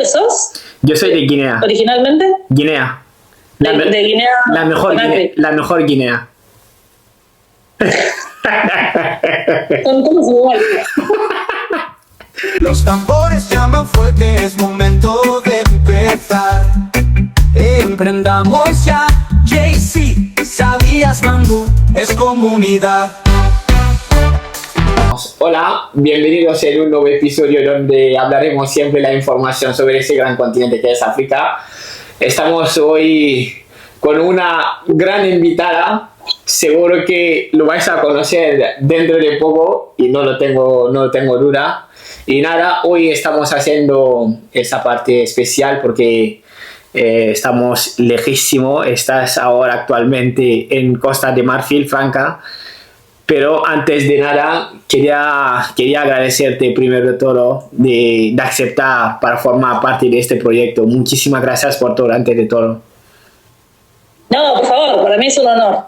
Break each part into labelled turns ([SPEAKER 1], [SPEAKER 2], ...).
[SPEAKER 1] dónde sos?
[SPEAKER 2] Yo soy de Guinea.
[SPEAKER 1] ¿Originalmente?
[SPEAKER 2] Guinea.
[SPEAKER 1] De Guinea.
[SPEAKER 2] La mejor Guinea.
[SPEAKER 1] Son todos iguales.
[SPEAKER 3] Los tambores llaman fuerte, es momento de empezar. Emprendamos ya, JC, ¿sabías Bambú? Es comunidad.
[SPEAKER 2] Hola, bienvenidos a un nuevo episodio donde hablaremos siempre la información sobre ese gran continente que es África. Estamos hoy con una gran invitada. Seguro que lo vais a conocer dentro de poco y no lo tengo duda. Y nada, hoy estamos haciendo esa parte especial porque estamos lejísimo. Estás ahora actualmente en Costa de Marfil, Franca. Pero antes de nada, quería agradecerte primero de todo de aceptar para formar parte de este proyecto. Muchísimas gracias por todo, antes de todo.
[SPEAKER 1] No, por favor, para mí es un honor.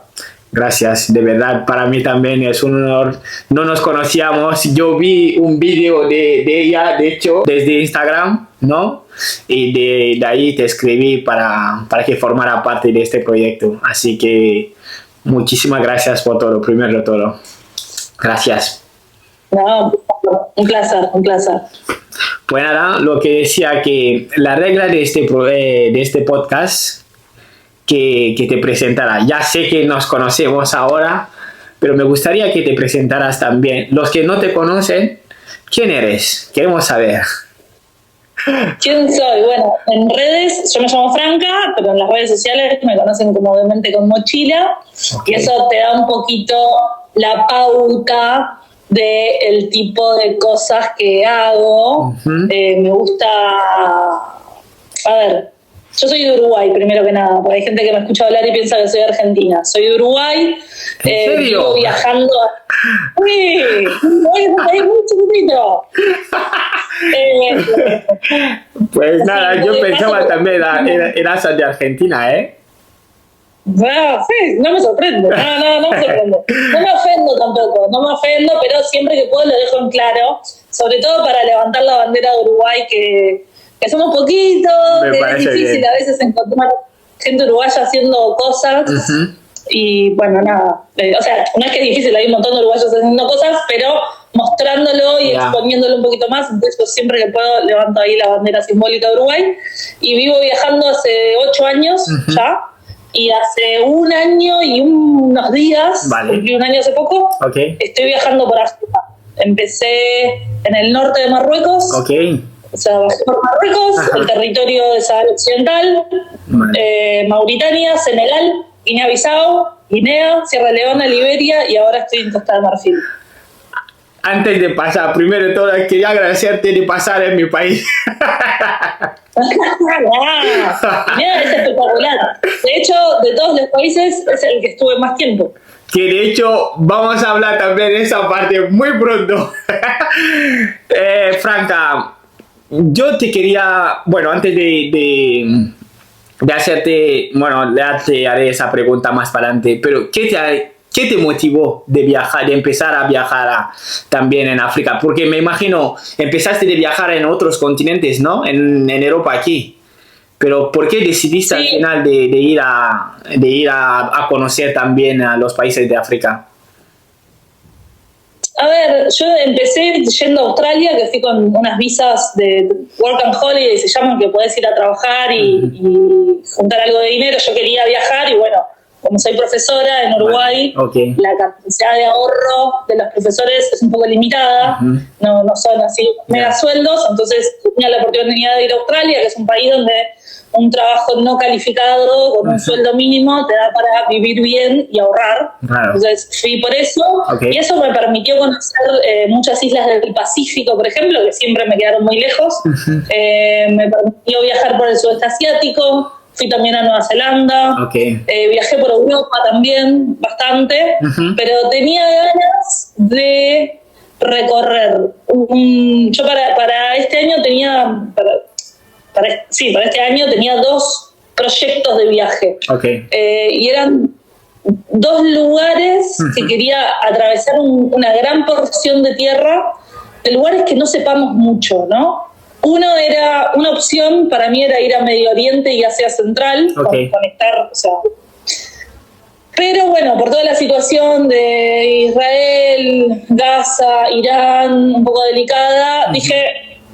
[SPEAKER 2] Gracias, de verdad, para mí también es un honor. No nos conocíamos, yo vi un vídeo de ella, de hecho, desde Instagram, ¿no? Y de ahí te escribí para que formara parte de este proyecto. Así que muchísimas gracias por todo, primero de todo. Gracias.
[SPEAKER 1] No, un placer, un placer.
[SPEAKER 2] Pues nada, lo que decía que la regla de este podcast que te presentara. Ya sé que nos conocemos ahora, pero me gustaría que te presentaras también. Los que no te conocen, ¿quién eres? Queremos saber.
[SPEAKER 1] ¿Quién soy? Bueno, en redes yo me llamo Franca, pero en las redes sociales me conocen como De Mente con Mochila. Okay. Y eso te da un poquito la pauta del tipo de cosas que hago. Uh-huh. Me gusta... A ver... Yo soy de Uruguay, primero que nada, porque hay gente que me escucha hablar y piensa que soy de Argentina. Soy de Uruguay, vivo viajando. ¡Sí! ¡Es muy chiquitito!
[SPEAKER 2] Pues nada, yo pensaba también eras de Argentina, ¿eh?
[SPEAKER 1] Bueno, sí, no me sorprende, no me sorprende. No me ofendo tampoco, pero siempre que puedo lo dejo en claro, sobre todo para levantar la bandera de Uruguay, que somos poquitos, que es difícil bien. A veces encontrar gente uruguaya haciendo cosas. Uh-huh. Y bueno, nada, o sea, no es que es difícil, hay un montón de uruguayos haciendo cosas, pero mostrándolo y exponiéndolo un poquito más. Entonces yo siempre que puedo levanto ahí la bandera simbólica de Uruguay. Y vivo viajando hace 8 años uh-huh. ya, y hace 1 año y unos días, cumplí 1 año hace poco, estoy viajando por África. Empecé en el norte de Marruecos. O sea, bajé por Marruecos, ajá. El territorio de Sahara Occidental, Mauritania, Senegal, Guinea-Bissau, Guinea, Sierra Leona, Liberia y ahora estoy en Costa de Marfil.
[SPEAKER 2] Antes de pasar, primero de todo, quería agradecerte de pasar en mi país.
[SPEAKER 1] Mira, es espectacular. De hecho, de todos los países es el que estuve más tiempo.
[SPEAKER 2] Que de hecho vamos a hablar también de esa parte muy pronto. Franca, yo te quería, bueno, antes de hacerte, bueno, ya te haré esa pregunta más para adelante, pero ¿qué te motivó de viajar, de empezar a viajar también en África? Porque me imagino, empezaste de viajar en otros continentes, ¿no? En Europa aquí. Pero ¿por qué decidiste al final de ir a conocer también a los países de África?
[SPEAKER 1] A ver, yo empecé yendo a Australia, que fui con unas visas de Work and Holiday, se llaman, que podés ir a trabajar y juntar algo de dinero. Yo quería viajar y bueno, como soy profesora en Uruguay, la capacidad de ahorro de los profesores es un poco limitada, no son así mega sueldos, entonces tenía la oportunidad de ir a Australia, que es un país donde un trabajo no calificado con un sueldo mínimo te da para vivir bien y ahorrar. Entonces fui por eso y eso me permitió conocer muchas islas del Pacífico, por ejemplo, que siempre me quedaron muy lejos. Me permitió viajar por el sudeste asiático, fui también a Nueva Zelanda, viajé por Europa también bastante, pero tenía ganas de recorrer. Yo para este año tenía... Para este año tenía 2 proyectos de viaje. Y eran 2 lugares que quería atravesar una gran porción de tierra, de lugares que no sepamos mucho, ¿no? Una opción para mí era ir a Medio Oriente y Asia Central, conectar, o sea. Pero bueno, por toda la situación de Israel, Gaza, Irán, un poco delicada, dije,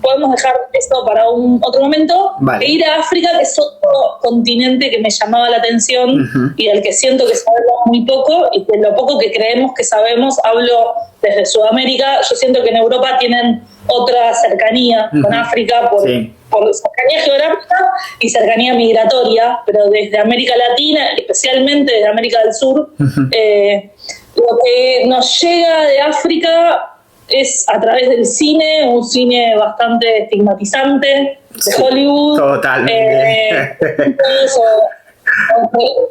[SPEAKER 1] podemos dejar esto para otro momento, e ir a África, que es otro continente que me llamaba la atención y del que siento que sabemos muy poco, y de lo poco que creemos que sabemos, hablo desde Sudamérica. Yo siento que en Europa tienen otra cercanía con África por cercanía geográfica y cercanía migratoria, pero desde América Latina, especialmente desde América del Sur, lo que nos llega de África es a través del cine, un cine bastante estigmatizante, de Hollywood.
[SPEAKER 2] Totalmente.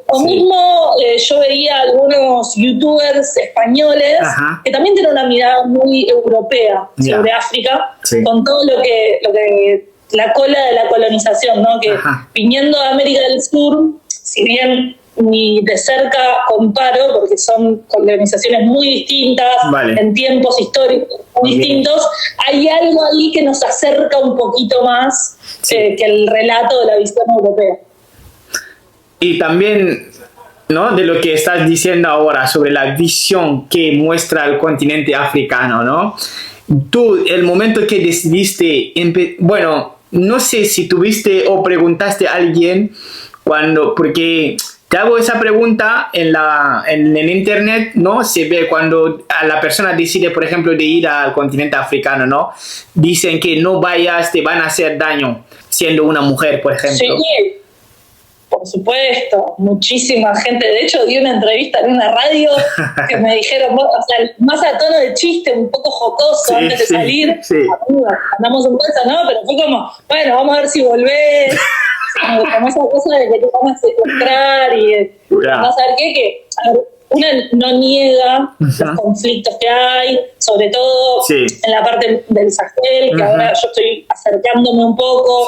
[SPEAKER 1] O mismo yo veía algunos youtubers españoles que también tienen una mirada muy europea sobre África, con todo lo que la cola de la colonización, ¿no? Que viniendo de América del Sur, si bien ni de cerca comparo, porque son colonizaciones muy distintas, en tiempos históricos muy distintos, hay algo ahí que nos acerca un poquito más que el relato de la visión europea.
[SPEAKER 2] Y también, ¿no?, de lo que estás diciendo ahora sobre la visión que muestra el continente africano, ¿no? Tú, el momento que decidiste, bueno, no sé si tuviste o preguntaste a alguien porque te hago esa pregunta en el internet, ¿no? Se ve cuando a la persona decide, por ejemplo, de ir al continente africano, ¿no? Dicen que no vayas, te van a hacer daño, siendo una mujer, por ejemplo.
[SPEAKER 1] Sí. Por supuesto, muchísima gente. De hecho, di una entrevista en una radio que me dijeron, o sea, más a tono de chiste, un poco jocoso antes de salir. Andamos un beso, ¿no? Pero fue como, bueno, vamos a ver si volvés. Como esa cosa de que te van a secuestrar y vas a ver que una no niega los conflictos que hay, sobre todo en la parte del Sahel, que ahora yo estoy acercándome un poco.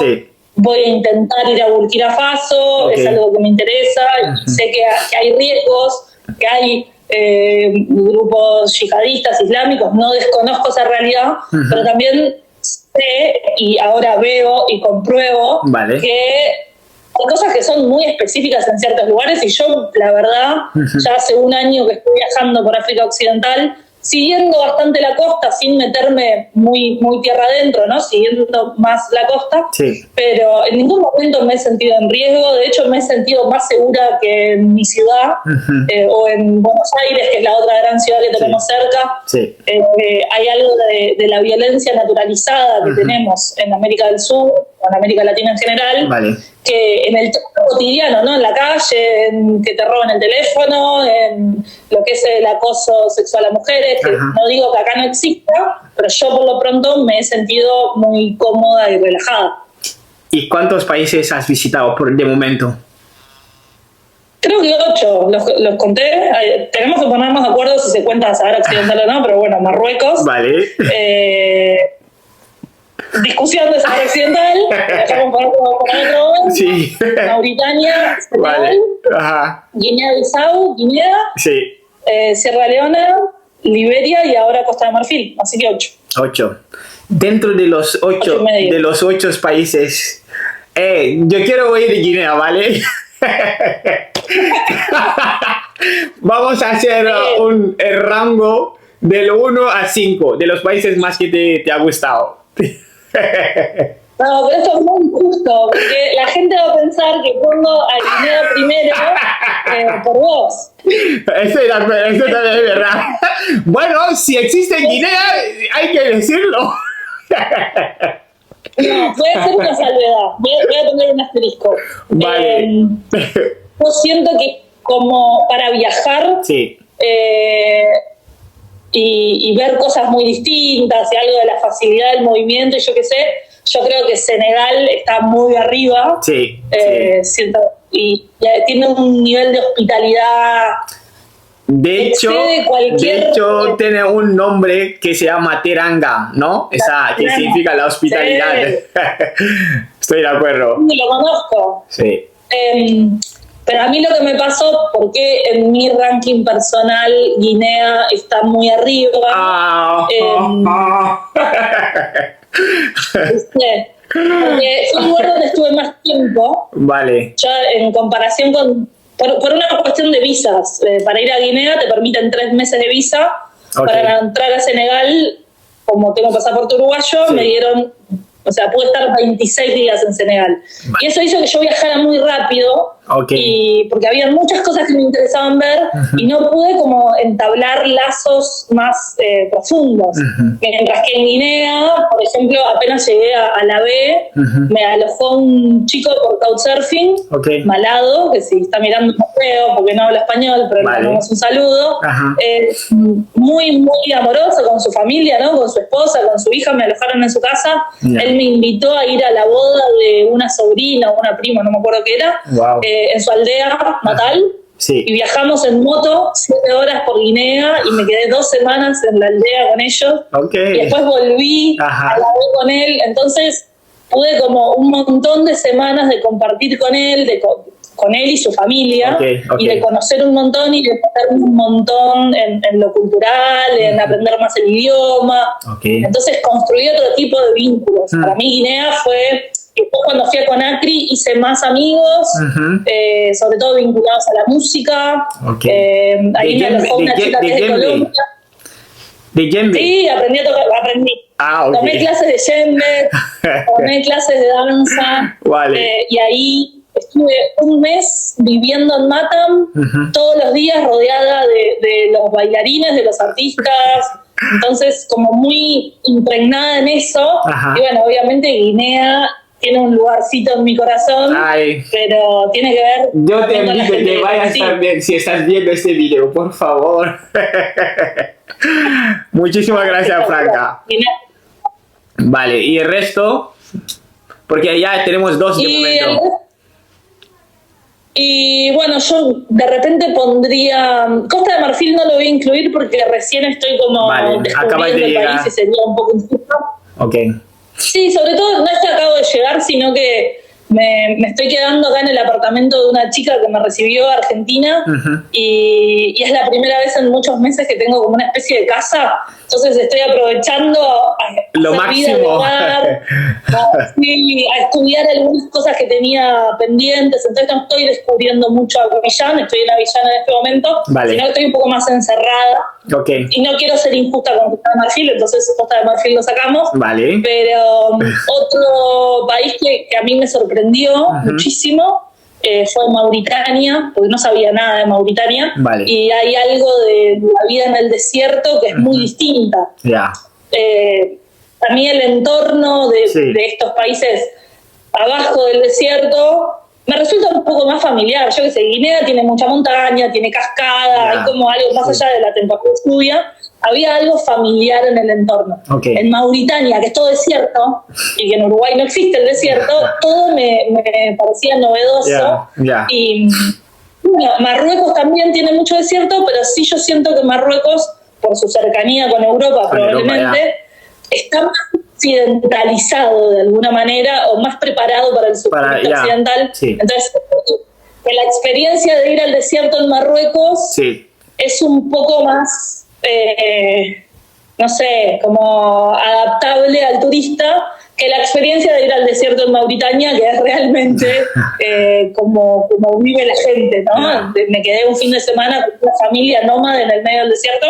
[SPEAKER 1] Voy a intentar ir a Burkina Faso, es algo que me interesa, y sé que hay riesgos, que hay grupos yihadistas islámicos, no desconozco esa realidad, pero también sé, y ahora veo y compruebo, que hay cosas que son muy específicas en ciertos lugares, y yo, la verdad, ya hace un año que estoy viajando por África Occidental, siguiendo bastante la costa, sin meterme muy tierra adentro, ¿no? Siguiendo más la costa, pero en ningún momento me he sentido en riesgo. De hecho, me he sentido más segura que en mi ciudad, o en Buenos Aires, que es la otra gran ciudad que tenemos cerca. Hay algo de la violencia naturalizada que tenemos en América del Sur, o en América Latina en general, que en el trato cotidiano, ¿no? En la calle, en que te roban el teléfono, en lo que es el acoso sexual a mujeres, que no digo que acá no exista, pero yo por lo pronto me he sentido muy cómoda y relajada.
[SPEAKER 2] ¿Y cuántos países has visitado de momento?
[SPEAKER 1] Creo que 8, los conté. Tenemos que ponernos de acuerdo si se cuenta Sahara Occidental o no, pero bueno, Marruecos. Discusión de Sahara Occidental, dejamos por otro. Mauritania, Guinea-Bissau, Guinea, Sierra Leona, Liberia y ahora Costa de Marfil, así que 8.
[SPEAKER 2] Dentro de los 8 países, yo quiero oír de Guinea, ¿vale? Vamos a hacer el rango del 1 a 5 de los países más que te ha gustado.
[SPEAKER 1] No, pero esto es muy injusto, porque la gente va a pensar que pongo a Guinea primero por vos.
[SPEAKER 2] Eso también es verdad. Bueno, si existe Guinea, hay que decirlo.
[SPEAKER 1] No, voy a hacer una salvedad, voy a poner un asterisco. Yo siento que como para viajar y ver cosas muy distintas y algo de la facilidad del movimiento y yo qué sé, yo creo que Senegal está muy arriba. Siento, y tiene un nivel de hospitalidad.
[SPEAKER 2] De hecho, tiene un nombre que se llama Teranga, ¿no? Que significa la hospitalidad. Estoy de acuerdo.
[SPEAKER 1] Lo conozco. Pero a mí lo que me pasó, porque en mi ranking personal Guinea está muy arriba. Porque fue un lugar donde estuve más tiempo.
[SPEAKER 2] Vale.
[SPEAKER 1] Ya en comparación con... Por una cuestión de visas. Para ir a Guinea te permiten 3 meses de visa.
[SPEAKER 2] Ok.
[SPEAKER 1] Para entrar a Senegal, como tengo pasaporte uruguayo,
[SPEAKER 2] Sí.
[SPEAKER 1] me dieron... O sea, pude estar 26 días en Senegal. Y eso hizo que yo viajara muy rápido.
[SPEAKER 2] Ok.
[SPEAKER 1] Y porque había muchas cosas que me interesaban ver y no pude como entablar lazos más profundos. Mientras que en Guinea, por ejemplo, apenas llegué a la B, me alojó un chico por couchsurfing,
[SPEAKER 2] Ok.
[SPEAKER 1] Malado, que si está mirando no creo porque no habla español, pero
[SPEAKER 2] Vale.
[SPEAKER 1] le mandamos un saludo.
[SPEAKER 2] Ajá.
[SPEAKER 1] Muy, muy amoroso con su familia, ¿no? Con su esposa, con su hija, me alojaron en su casa.
[SPEAKER 2] Ya.
[SPEAKER 1] Él me invitó a ir a la boda de una sobrina o una prima, no me acuerdo qué era,
[SPEAKER 2] Wow.
[SPEAKER 1] en su aldea natal.
[SPEAKER 2] Sí.
[SPEAKER 1] Y viajamos en moto 7 horas por Guinea y me quedé 2 semanas en la aldea con ellos.
[SPEAKER 2] Ok.
[SPEAKER 1] Y después volví
[SPEAKER 2] Ajá.
[SPEAKER 1] a la vez con él. Entonces pude como un montón de semanas de compartir con él, con él y su familia,
[SPEAKER 2] Ok.
[SPEAKER 1] y de conocer un montón y de aprender un montón en lo cultural, en aprender más el idioma.
[SPEAKER 2] Ok.
[SPEAKER 1] Entonces construí otro tipo de vínculos. Para mí Guinea fue... Después cuando fui a Conakry hice más amigos, sobre todo vinculados a la música.
[SPEAKER 2] Ok.
[SPEAKER 1] Ahí me alojó una chica que es de Colombia.
[SPEAKER 2] ¿De djembe?
[SPEAKER 1] Sí, aprendí a tocar, aprendí.
[SPEAKER 2] Ah, ok.
[SPEAKER 1] Tomé clases de djembe, tomé clases de danza.
[SPEAKER 2] Vale.
[SPEAKER 1] Y ahí estuve un mes viviendo en Matam, todos los días rodeada de los bailarines, de los artistas. Entonces, como muy impregnada en eso.
[SPEAKER 2] Ajá.
[SPEAKER 1] Y bueno, obviamente Guinea tiene un lugarcito en mi corazón,
[SPEAKER 2] Ay.
[SPEAKER 1] pero tiene que ver...
[SPEAKER 2] Yo te
[SPEAKER 1] también con la
[SPEAKER 2] invito a
[SPEAKER 1] gente
[SPEAKER 2] que vayas
[SPEAKER 1] sí.
[SPEAKER 2] también si estás viendo este video, por favor. Muchísimas gracias, Franca.
[SPEAKER 1] Guinea.
[SPEAKER 2] Vale, ¿y el resto? Porque ya tenemos 2 de
[SPEAKER 1] Y,
[SPEAKER 2] momento.
[SPEAKER 1] y bueno, yo de repente pondría... Costa de Marfil no lo voy a incluir porque recién estoy como
[SPEAKER 2] Vale, acabas de
[SPEAKER 1] descubriendo el
[SPEAKER 2] llegar.
[SPEAKER 1] país y sería un poco injusto.
[SPEAKER 2] Ok.
[SPEAKER 1] Sí, sobre todo no es que acabo de llegar, sino que me estoy quedando acá en el apartamento de una chica que me recibió argentina y es la primera vez en muchos meses que tengo como una especie de casa, entonces estoy aprovechando a
[SPEAKER 2] Lo
[SPEAKER 1] hacer vida de
[SPEAKER 2] máximo.
[SPEAKER 1] hogar, a estudiar algunas cosas que tenía pendientes, entonces no estoy descubriendo mucho Avillán, estoy en Avillán en este momento,
[SPEAKER 2] Vale.
[SPEAKER 1] sino que estoy un poco más encerrada.
[SPEAKER 2] Ok.
[SPEAKER 1] Y no quiero ser injusta con Costa de Marfil, entonces Costa de Marfil lo sacamos.
[SPEAKER 2] Vale.
[SPEAKER 1] Pero otro país que a mí me sorprendió muchísimo fue Mauritania, porque no sabía nada de Mauritania.
[SPEAKER 2] Vale.
[SPEAKER 1] Y hay algo de la vida en el desierto que es muy distinta.
[SPEAKER 2] Ya.
[SPEAKER 1] A mí el entorno de estos países abajo del desierto me resulta un poco más familiar. Yo que sé, Guinea tiene mucha montaña, tiene cascada, hay como algo más allá de la temperatura de lluvia. Había algo familiar en el entorno.
[SPEAKER 2] Ok.
[SPEAKER 1] En Mauritania, que es todo desierto, y que en Uruguay no existe el desierto, todo me parecía novedoso.
[SPEAKER 2] Ya.
[SPEAKER 1] Y bueno, Marruecos también tiene mucho desierto, pero sí yo siento que Marruecos, por su cercanía con Europa, probablemente, está más occidentalizado de alguna manera o más preparado para el sureste occidental.
[SPEAKER 2] Sí.
[SPEAKER 1] Entonces, la experiencia de ir al desierto en Marruecos es un poco más, no sé, como adaptable al turista que la experiencia de ir al desierto en Mauritania, que es realmente como vive la gente, ¿no? Me quedé un fin de semana con una familia nómada en el medio del desierto.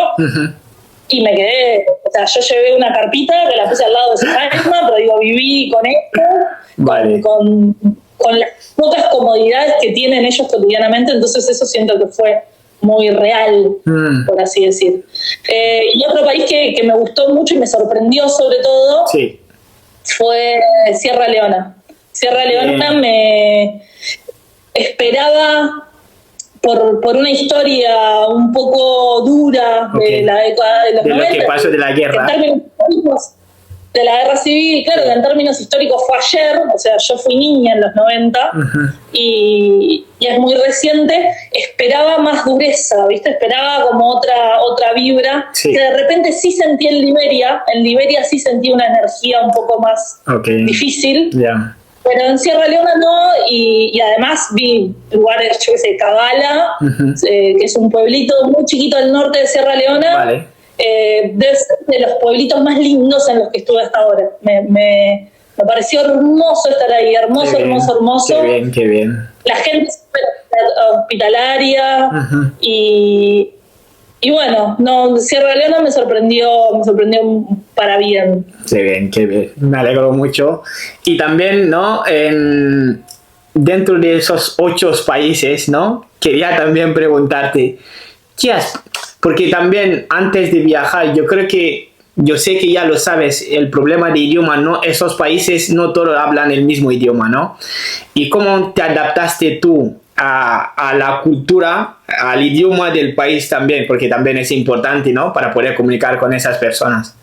[SPEAKER 1] Y me quedé, o sea, yo llevé una carpita que la puse al lado de su misma, pero digo, viví con esto, con las pocas comodidades que tienen ellos cotidianamente, entonces eso siento que fue muy real, por así decir. Y otro país que me gustó mucho y me sorprendió sobre todo fue Sierra Leona. Sierra Leona me esperaba... Por una historia un poco dura de la década de los 90.
[SPEAKER 2] De lo que pasó de la guerra.
[SPEAKER 1] En términos históricos, de la guerra civil, claro, que en términos históricos fue ayer, o sea, yo fui niña en los 90 y es muy reciente, esperaba más dureza, ¿viste? Esperaba como otra vibra, que de repente sí sentí en Liberia sí sentí una energía un poco más difícil. Pero en Sierra Leona no, y además vi lugares, yo qué sé, Kabala, que es un pueblito muy chiquito al norte de Sierra Leona, debe ser de los pueblitos más lindos en los que estuve hasta ahora. Me Me pareció hermoso estar ahí, hermoso, hermoso.
[SPEAKER 2] Qué bien, qué bien.
[SPEAKER 1] La gente súper hospitalaria. Y bueno, no, Sierra Leona me sorprendió para bien.
[SPEAKER 2] Qué bien, qué bien. Me alegro mucho. Y también, ¿no? Dentro de esos 8 países, ¿no? Quería también preguntarte, porque también antes de viajar, yo sé que ya lo sabes, el problema de idioma, ¿no? Esos países no todos hablan el mismo idioma, ¿no? ¿Y cómo te adaptaste tú a la cultura, al idioma del país también? Porque también es importante, ¿no? Para poder comunicar con esas personas.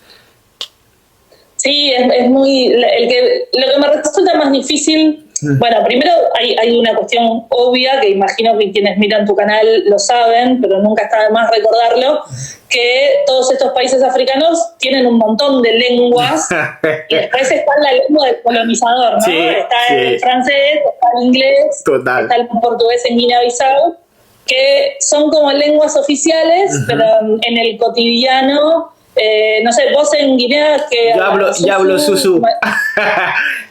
[SPEAKER 1] Sí, es muy... lo que me resulta más difícil... Bueno, primero hay una cuestión obvia que imagino que quienes miran tu canal lo saben, pero nunca está de más recordarlo, que todos estos países africanos tienen un montón de lenguas y después está la lengua del colonizador, ¿no?
[SPEAKER 2] Sí,
[SPEAKER 1] está el francés, está el inglés,
[SPEAKER 2] total,
[SPEAKER 1] está el portugués en Guinea-Bissau, que son como lenguas oficiales, pero en el cotidiano... no sé, vos en Guinea que...
[SPEAKER 2] Ya hablo Susu.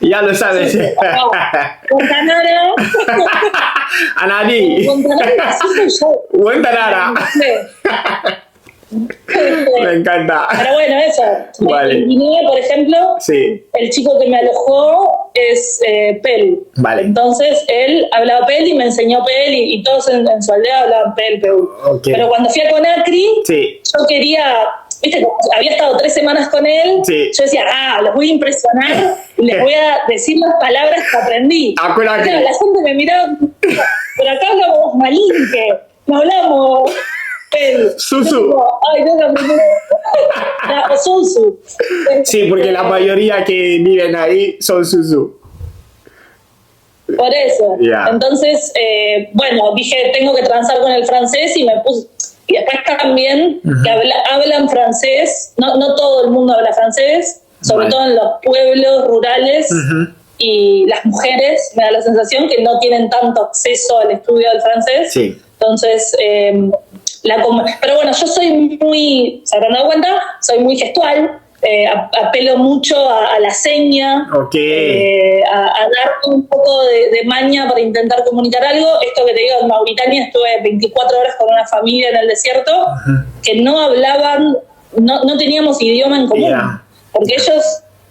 [SPEAKER 2] Ya lo sabes.
[SPEAKER 1] Guantanara.
[SPEAKER 2] Anadi. Guantanara. Me encanta.
[SPEAKER 1] Pero bueno, eso.
[SPEAKER 2] Vale.
[SPEAKER 1] En Guinea, por ejemplo,
[SPEAKER 2] sí,
[SPEAKER 1] el chico que me alojó es Pel.
[SPEAKER 2] Vale.
[SPEAKER 1] Entonces él hablaba Pel y me enseñó Pel y todos en su aldea hablaban Pel, Peul.
[SPEAKER 2] Okay.
[SPEAKER 1] Pero cuando fui a Conakry,
[SPEAKER 2] sí,
[SPEAKER 1] yo quería... Viste, había estado 3 semanas con él,
[SPEAKER 2] sí,
[SPEAKER 1] yo decía, los voy a impresionar, les voy a decir las palabras que aprendí. Claro, la gente me miraba, pero acá hablamos malinque, no hablamos
[SPEAKER 2] Susu.
[SPEAKER 1] Ay, no, Susu.
[SPEAKER 2] Sí, porque la mayoría que viven ahí son Susu.
[SPEAKER 1] Por eso.
[SPEAKER 2] Yeah.
[SPEAKER 1] Entonces, bueno, dije, tengo que transar con el francés y me puse... Y después también que hablan francés, no todo el mundo habla francés, sobre todo en los pueblos rurales, y las mujeres, me da la sensación que no tienen tanto acceso al estudio del francés.
[SPEAKER 2] Sí.
[SPEAKER 1] Entonces, pero bueno, yo soy muy, se habrán dado cuenta, soy muy gestual, apelo mucho a la seña, a dar un poco de maña para intentar comunicar algo. Esto que te digo, en Mauritania estuve 24 horas con una familia en el desierto que no hablaban, no teníamos idioma en común, porque ellos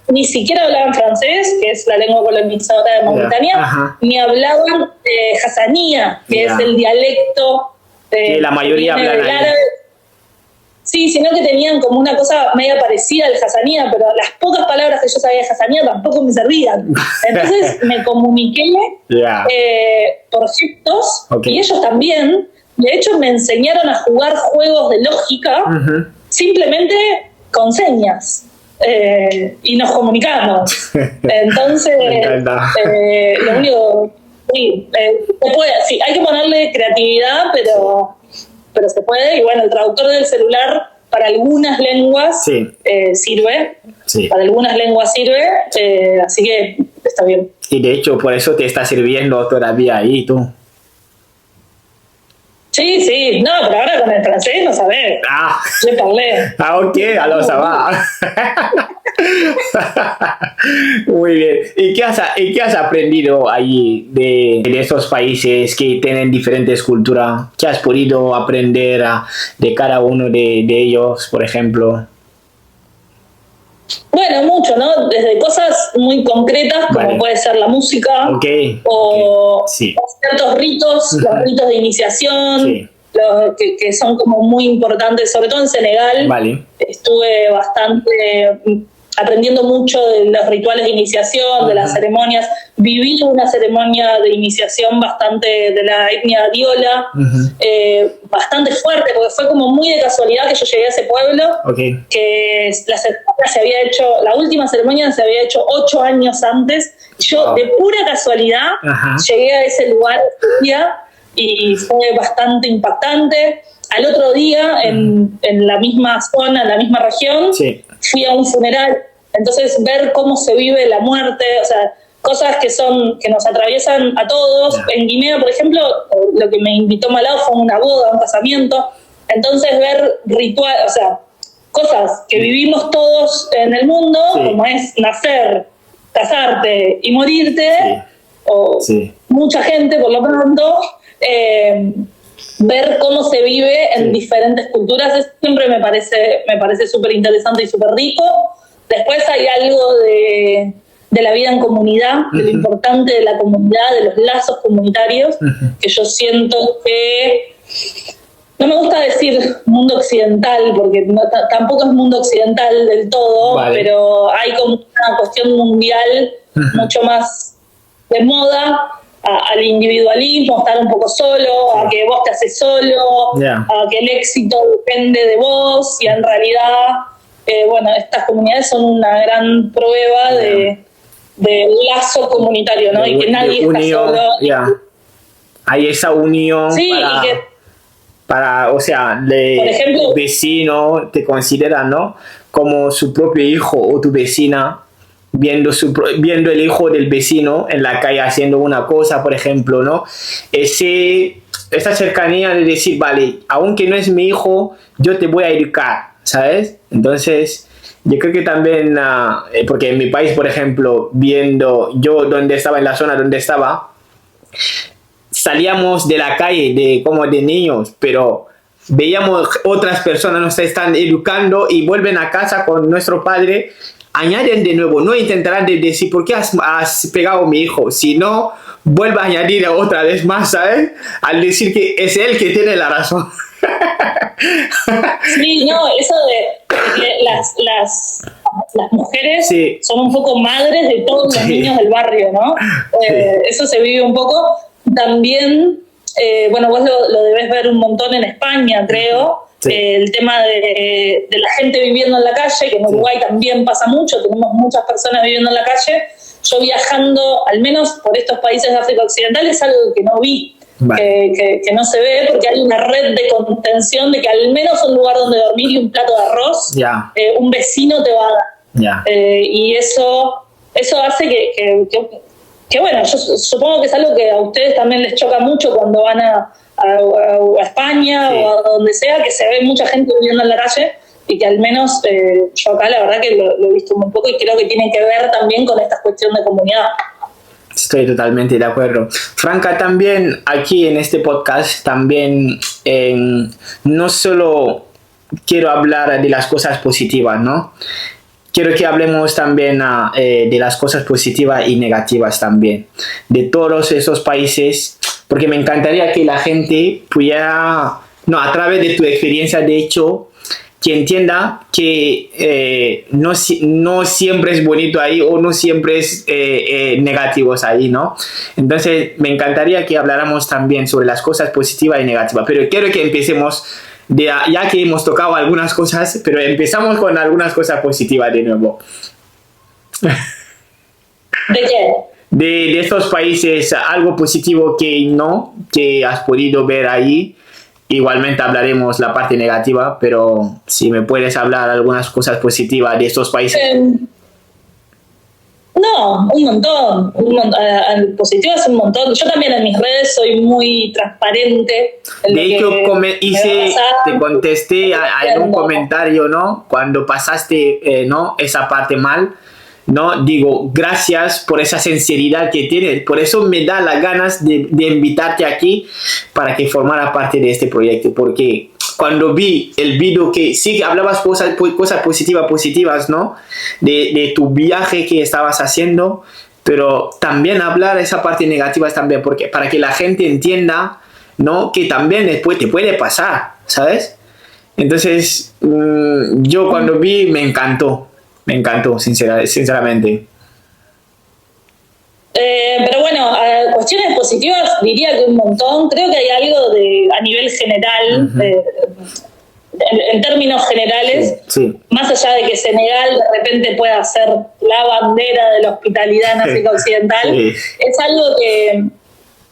[SPEAKER 1] ni siquiera hablaban francés, que es la lengua colonizadora de Mauritania, ni hablaban hassanía, que es el dialecto
[SPEAKER 2] que la mayoría hablan
[SPEAKER 1] del árabe. Sí, sino que tenían como una cosa media parecida al hassanía, pero las pocas palabras que yo sabía de hassanía tampoco me servían. Entonces me comuniqué por gestos, y ellos también. De hecho, me enseñaron a jugar juegos de lógica simplemente con señas. Y nos comunicamos. Entonces, lo único... Sí, se puede, sí, hay que ponerle creatividad, pero se puede. Y bueno, el traductor del celular para algunas lenguas sirve. Sí. Para algunas lenguas sirve, así que está bien.
[SPEAKER 2] Y de hecho, por eso te está sirviendo todavía ahí tú.
[SPEAKER 1] Sí, no, pero ahora con el francés no sabés. Je parlé.
[SPEAKER 2] Ok, alors ça va. Muy bien. ¿Y qué has aprendido ahí de esos países que tienen diferentes culturas? ¿Qué has podido aprender de cada uno de ellos, por ejemplo?
[SPEAKER 1] Bueno, mucho, ¿no? Desde cosas muy concretas, como puede ser la música, o ciertos ritos, los ritos de iniciación, que son como muy importantes, sobre todo en Senegal. Estuve bastante aprendiendo mucho de los rituales de iniciación, de las ceremonias. Viví una ceremonia de iniciación bastante de la etnia diola, bastante fuerte, porque fue como muy de casualidad que yo llegué a ese pueblo, que la ceremonia se había hecho, la última ceremonia se había hecho 8 años antes. Yo de pura casualidad llegué a ese lugar ese día y fue bastante impactante. Al otro día, en la misma zona, en la misma región, fui a un funeral. Entonces, ver cómo se vive la muerte, o sea, cosas que nos atraviesan a todos. En Guinea, por ejemplo, lo que me invitó Malao fue una boda, un casamiento. Entonces, ver rituales, o sea, cosas que vivimos todos en el mundo, como es nacer, casarte y morirte, o mucha gente por lo pronto, ver cómo se vive en diferentes culturas siempre me parece súper interesante y súper rico. Después hay algo de la vida en comunidad, de lo importante de la comunidad, de los lazos comunitarios, que yo siento que, no me gusta decir mundo occidental, porque tampoco es mundo occidental del todo, pero hay como una cuestión mundial mucho más de moda, al individualismo, estar un poco solo, a que vos te haces solo, a que el éxito depende de vos, y en realidad, estas comunidades son una gran prueba de lazo comunitario, ¿no? Y que nadie está solo.
[SPEAKER 2] Hay esa unión por ejemplo, el vecino te considera, ¿no?, como su propio hijo, o tu vecina, viendo el hijo del vecino en la calle haciendo una cosa, por ejemplo, ¿no? Esa cercanía de decir, vale, aunque no es mi hijo, yo te voy a educar, ¿sabes? Entonces, yo creo que también, porque en mi país, por ejemplo, yo donde estaba, en la zona donde estaba, salíamos de la calle como de niños, pero veíamos otras personas nos están educando y vuelven a casa con nuestro padre, añaden de nuevo, no intentarán decir ¿por qué has pegado a mi hijo? Si no, vuelve a añadir otra vez más, ¿sabes? Al decir que es él que tiene la razón.
[SPEAKER 1] Sí, no, eso de las mujeres son un poco madres de todos los niños del barrio, ¿no? Eso se vive un poco. También, vos lo debés ver un montón en España, creo. El tema de la gente viviendo en la calle, que en Uruguay también pasa mucho, tenemos muchas personas viviendo en la calle. Yo viajando, al menos por estos países de África Occidental, es algo que no vi, que no se ve, porque hay una red de contención de que al menos un lugar donde dormir y un plato de arroz, un vecino te va a dar. Y eso hace que bueno, yo supongo que es algo que a ustedes también les choca mucho cuando van a España o a donde sea, que se ve mucha gente viviendo en la calle, y que al menos yo acá la verdad que lo he visto muy poco, y creo que tiene que ver también con esta cuestión de comunidad.
[SPEAKER 2] Estoy totalmente de acuerdo. Franca, también aquí en este podcast también no solo quiero hablar de las cosas positivas, ¿no? Quiero que hablemos también de las cosas positivas y negativas también, de todos esos países, porque me encantaría que la gente pudiera, a través de tu experiencia, de hecho, que entienda que no siempre es bonito ahí, o no siempre es negativos ahí, ¿no? Entonces, me encantaría que habláramos también sobre las cosas positivas y negativas, pero quiero que empecemos, ya que hemos tocado algunas cosas, pero empezamos con algunas cosas positivas de nuevo.
[SPEAKER 1] ¿De qué?
[SPEAKER 2] De estos países, algo positivo que has podido ver ahí. Igualmente hablaremos la parte negativa, pero si me puedes hablar algunas cosas positivas de estos países.
[SPEAKER 1] No, un montón. Positivo es un montón. Yo también en mis redes soy muy transparente.
[SPEAKER 2] De hecho, te contesté a un comentario, ¿no? Cuando pasaste esa parte mal, ¿no? Digo, gracias por esa sinceridad que tienes. Por eso me da las ganas de invitarte aquí para que formara parte de este proyecto. Porque cuando vi el video que sí hablabas cosas positivas, ¿no? De tu viaje que estabas haciendo, pero también hablar esa parte negativa también, porque para que la gente entienda, ¿no? Que también después te puede pasar, ¿sabes? Entonces, yo cuando vi me encantó, sinceramente.
[SPEAKER 1] Pero bueno, cuestiones positivas diría que un montón. Creo que hay algo a nivel general, en términos generales, más allá de que Senegal de repente pueda ser la bandera de la hospitalidad en África Occidental, es algo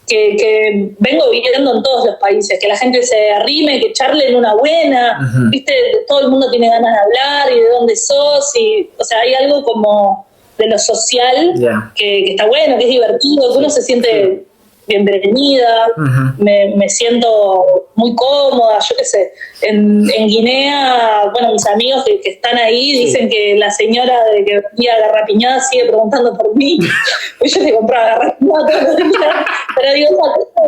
[SPEAKER 1] que vengo viviendo en todos los países, que la gente se arrime, que charlen una buena, ¿viste? Todo el mundo tiene ganas de hablar, y de dónde sos, o sea, hay algo como de lo social que está bueno, que es divertido, que uno se siente bienvenida, me siento muy cómoda, yo qué sé. En Guinea, bueno, mis amigos que están ahí dicen que la señora de que vendía garrapiñada sigue preguntando por mí. Yo te compraba garrapiñada todos los días, pero digo, esa cosa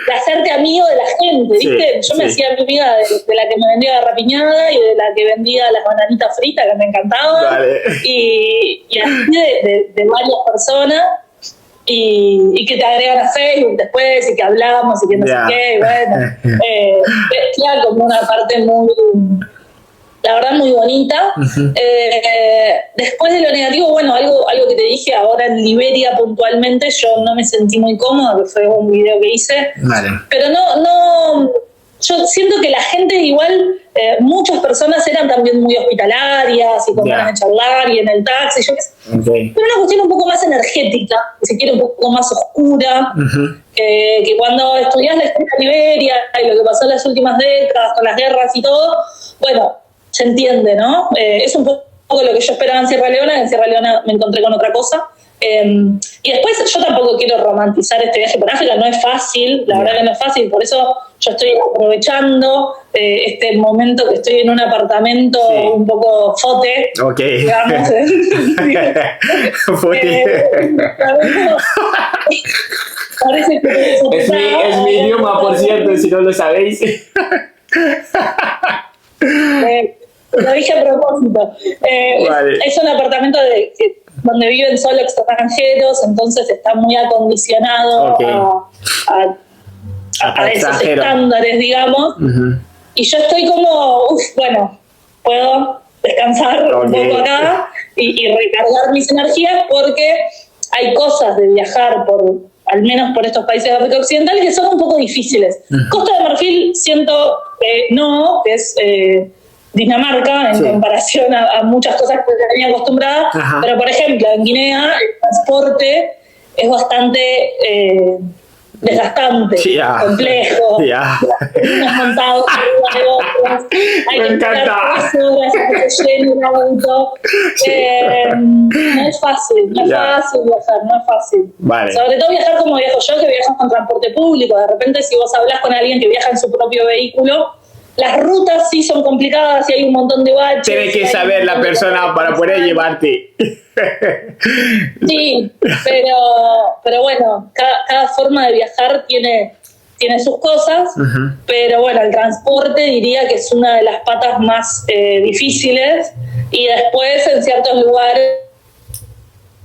[SPEAKER 1] de hacerte amigo de la gente, ¿viste? Yo me hacía amiga de la que me vendía garrapiñada y de la que vendía las bananitas fritas, que me encantaban,
[SPEAKER 2] Vale.
[SPEAKER 1] y así de varias personas. Y que te agregan a Facebook después y que hablamos y que no sé qué, y bueno, queda como una parte muy, la verdad, muy bonita. Después de lo negativo, bueno, algo que te dije ahora en Liberia puntualmente, yo no me sentí muy cómoda, que fue un video que hice, pero no, yo siento que la gente igual, muchas personas eran también muy hospitalarias y con ganas de charlar y en el taxi, yo qué sé. Pero una cuestión un poco más energética, si quiere un poco más oscura, que cuando estudias la historia de Liberia y lo que pasó en las últimas décadas con las guerras y todo, bueno, se entiende, ¿no? Es un poco lo que yo esperaba en Sierra Leona, en Sierra Leona me encontré con otra cosa. Y después yo tampoco quiero romantizar este viaje por África, no es fácil, la verdad que no es fácil, por eso yo estoy aprovechando este momento que estoy en un apartamento un poco fote, digamos. Parece que
[SPEAKER 2] es mi idioma, por cierto, si no lo sabéis.
[SPEAKER 1] Lo dije a propósito. Es un apartamento donde viven solo extranjeros, entonces está muy acondicionado a esos estándares, digamos. Y yo estoy como, bueno, puedo descansar un poco acá y recargar mis energías, porque hay cosas de viajar al menos por estos países de África Occidental, que son un poco difíciles. Costa de Marfil siento que no, que es Dinamarca en comparación a muchas cosas que tenía acostumbrada, pero por ejemplo en Guinea el transporte es bastante desgastante, complejo, unos montados arriba de otros, hay que esperar 3 horas a que se llene un auto. No es fácil viajar, no es fácil. Sobre todo viajar como viajo yo, que viajo con transporte público. De repente, si vos hablas con alguien que viaja en su propio vehículo, las rutas sí son complicadas y hay un montón de baches.
[SPEAKER 2] Tienes que saber la persona para poder llevarte.
[SPEAKER 1] Sí, pero bueno, cada forma de viajar tiene sus cosas, pero bueno, el transporte diría que es una de las patas más difíciles, y después en ciertos lugares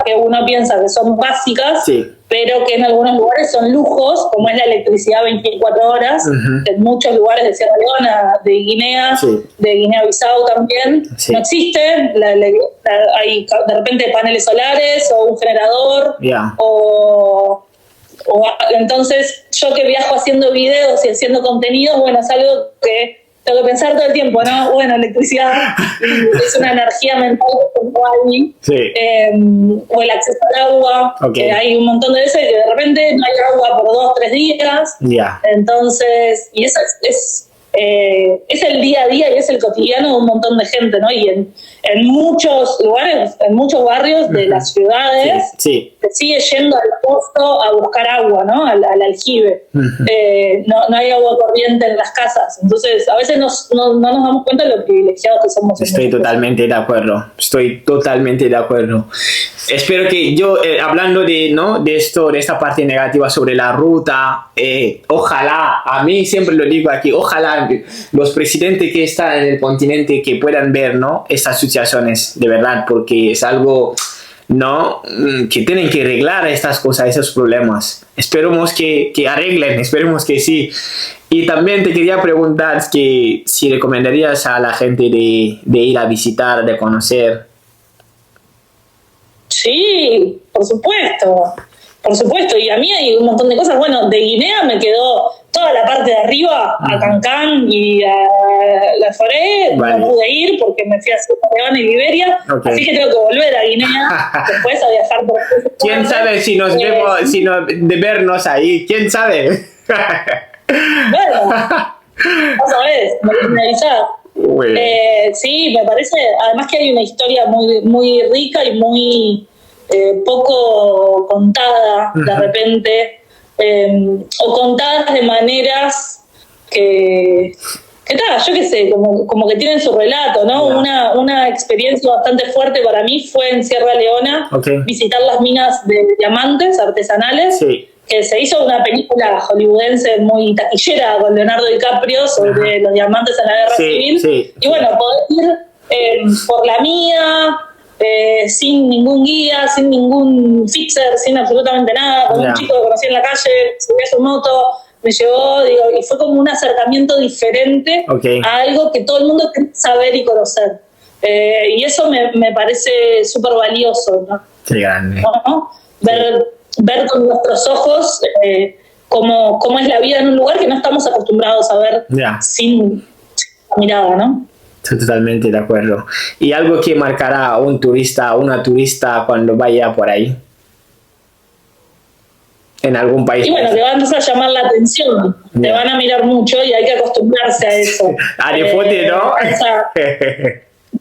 [SPEAKER 1] que uno piensa que son básicas, pero que en algunos lugares son lujos, como es la electricidad 24 horas, en muchos lugares de Sierra Leona, de Guinea, de Guinea-Bissau también, no existe, hay de repente paneles solares o un generador, entonces yo que viajo haciendo videos y haciendo contenidos, bueno, es algo que tengo que pensar todo el tiempo, ¿no? Bueno, electricidad es una energía mental que tengo ahí. O el acceso al agua, que hay un montón de veces que de repente no hay agua por 2 o 3 días. Entonces, y eso es el día a día y es el cotidiano de un montón de gente, ¿no? Y en muchos lugares, en muchos barrios de las ciudades, se sigue yendo al pozo a buscar agua, ¿no? Al aljibe. No hay agua corriente en las casas. Entonces, a veces no nos damos cuenta de lo privilegiados que somos.
[SPEAKER 2] Estoy totalmente de acuerdo. Espero que yo, hablando de esto, de esta parte negativa sobre la ruta, ojalá, a mí siempre lo digo aquí, ojalá los presidentes que están en el continente que puedan ver, ¿no?, estas situaciones de verdad, porque es algo, ¿no?, que tienen que arreglar estas cosas, esos problemas. Esperemos que arreglen, esperemos que sí. Y también te quería preguntar que si recomendarías a la gente de ir a visitar, de conocer.
[SPEAKER 1] Sí, por supuesto, y a mí hay un montón de cosas. Bueno, de Guinea me quedó toda la parte de arriba, a Cancán y a La Forêt, no pude ir porque me fui a Sierra Leona y Liberia, así que tengo que volver a Guinea después a viajar por
[SPEAKER 2] ¿Quién sabe si nos vemos, de vernos ahí? ¿Quién sabe?
[SPEAKER 1] Bueno, vos sabés, me avisás. Sí, me parece, además que hay una historia muy, muy rica y muy poco contada de repente o contadas de maneras que tal, yo qué sé, como que tienen su relato, ¿no?
[SPEAKER 2] Yeah.
[SPEAKER 1] Una experiencia bastante fuerte para mí fue en Sierra Leona, visitar las minas de diamantes artesanales, que se hizo una película hollywoodense muy taquillera con Leonardo DiCaprio sobre los diamantes en la guerra civil. Y bueno, poder ir por la mía, sin ningún guía, sin ningún fixer, sin absolutamente nada, con un chico que conocí en la calle, subí a su moto, me llevó, y fue como un acercamiento diferente a algo que todo el mundo quiere saber y conocer. Y eso me parece súper valioso, ¿no?
[SPEAKER 2] Qué grande.
[SPEAKER 1] ¿No? Ver con nuestros ojos cómo es la vida en un lugar que no estamos acostumbrados a ver sin la mirada, ¿no?
[SPEAKER 2] Totalmente de acuerdo. ¿Y algo que marcará a un turista, una turista cuando vaya por ahí? En algún país.
[SPEAKER 1] Y bueno, te va a empezar a llamar la atención, te van a mirar mucho y hay que acostumbrarse a eso.
[SPEAKER 2] A deporte, ¿no?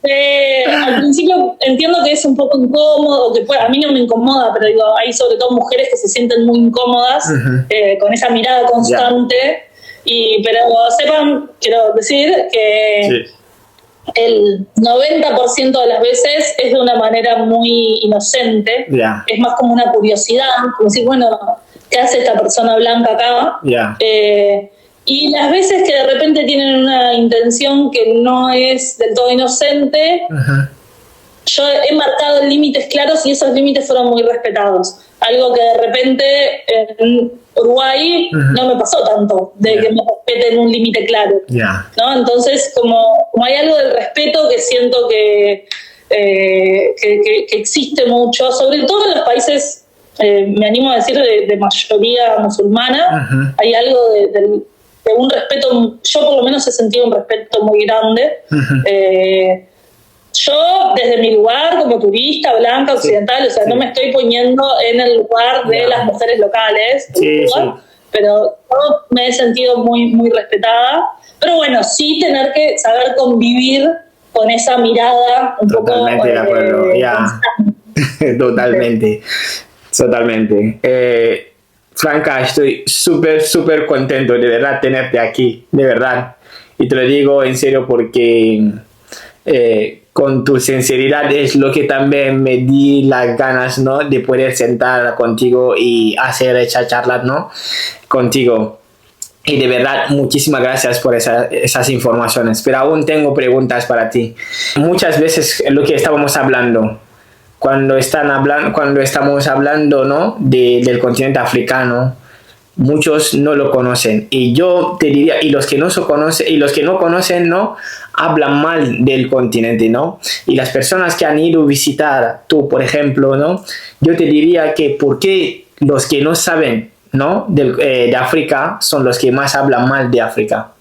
[SPEAKER 1] Al principio entiendo que es un poco incómodo, que a mí no me incomoda, pero digo, hay sobre todo mujeres que se sienten muy incómodas con esa mirada constante. Pero sepan, quiero decir que el 90% de las veces es de una manera muy inocente, es más como una curiosidad, como decir, bueno, ¿qué hace esta persona blanca acá? Y las veces que de repente tienen una intención que no es del todo inocente, yo he marcado límites claros y esos límites fueron muy respetados. Algo que de repente en Uruguay no me pasó tanto, de que me respeten un límite claro. ¿No? Entonces, como hay algo del respeto que siento que existe mucho, sobre todo en los países, me animo a decir, de mayoría musulmana, hay algo de un respeto, yo por lo menos he sentido un respeto muy grande. Yo, desde mi lugar como turista, blanca, occidental, o sea, no me estoy poniendo en el lugar de las mujeres locales, pero yo me he sentido muy, muy respetada. Pero bueno, sí tener que saber convivir con esa mirada un
[SPEAKER 2] totalmente
[SPEAKER 1] poco...
[SPEAKER 2] de acuerdo, totalmente. Franca, estoy súper contento de verdad tenerte aquí, de verdad. Y te lo digo en serio porque con tu sinceridad es lo que también me di las ganas, ¿no? De poder sentar contigo y hacer esa charla, ¿no? Contigo. Y de verdad, muchísimas gracias por esas informaciones. Pero aún tengo preguntas para ti. Muchas veces lo que estábamos hablando, cuando estamos hablando, ¿no? del continente africano, muchos no lo conocen. Y yo te diría, y los que no conocen, ¿no? Hablan mal del continente, ¿no? Y las personas que han ido a visitar, tú, por ejemplo, ¿no? Yo te diría que ¿por qué los que no saben, ¿no? de África son los que más hablan mal de África?